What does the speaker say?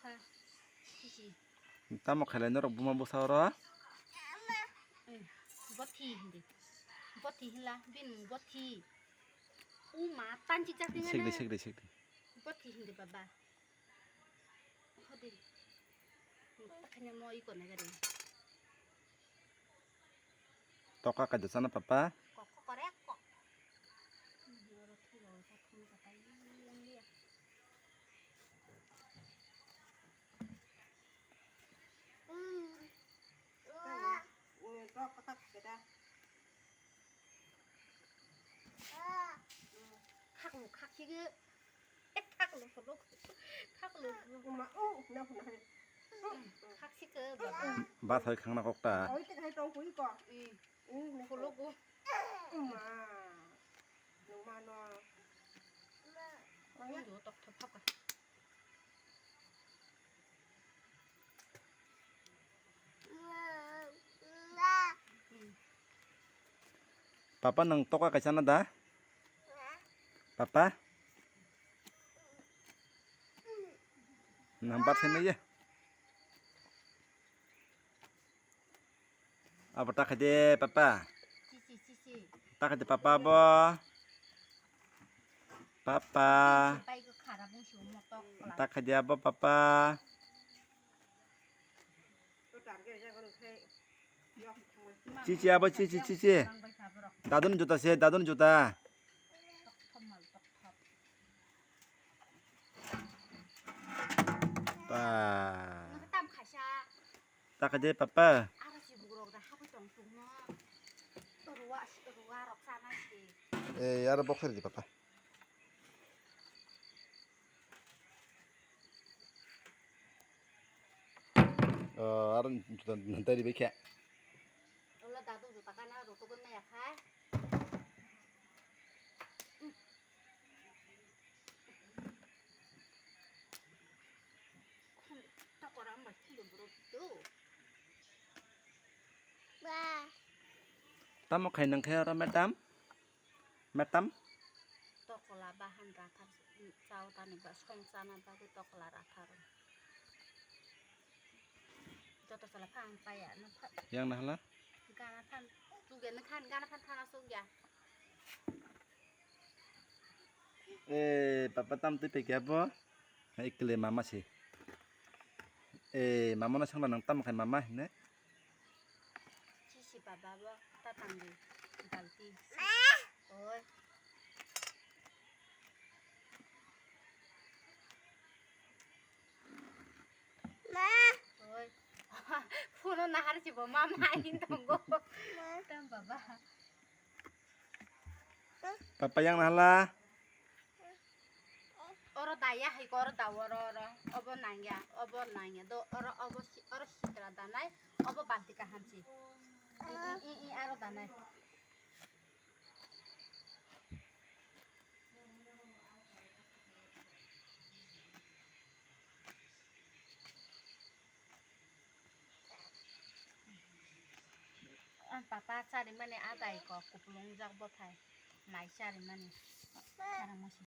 파 시시 Tamo khailai norok buma bosaro. 버티 hindi 버티 hil라 bin 버티 우마 딴지 짝딩하나 Sigdi. 버티 hindi baba 어디 kanya mo iko na gari Toka ka sana papa. kok korek kok oro tulo sa thum ka tai yang dia khắc chứ khắc luôn phật lúc khắc luôn mà khắc chứ cơ bà Ba thoi khang na kokta. Ôi, cái hai trong quý cỏ. phật lúc cô Mà. Nó mà nó. không đủ tập thấp à Papa nang toka ka sana da. Papa. Nang bat sene ya. Apa tak de papa. Cici Tak de papa bo. Papa. bay cái khả ra bung xuống một tóc là Tak de bo papa. Tôi trả cái ra con được thế. Cici abo cici. Dadun juta se dadun juta. Pa. nó tam khả sa Tak de papa. 알아서 물어 나 하고 좀 좀 들어와 럭사나 씨 Yara bokhari di papa. Aron juta nanti di bekya. 올라 나도 좋다가나 로또 끝내야 가 딱거랑 맛있는 물어도 Tamo khay nang khay ra madam. Madam. 떡콜라 바한 라타 싸우다니 바 송사나 바고 떡콜라 라타로 저도 살아 팡 빠야 나 Yang nahla. 가나 판 두개는 칸 가나 판 타나 속야 Papa tam tu pekya bo. Ikle mama sih. Mama na sang nang tam khay mama ne. 치시 바바바 따당기 달티 oi oi 푸는 나 하르지 뭐 마마 인던 거 땀 봐봐 Papa yang nahla. 어러 다야 이거 어러 다 어러 어버 나냐 너 어러 시트라 다나이 어버 반티카 한지 이 알아 다나이 papa cari mana ada iko kupulung jak botai mai cari mana cara masih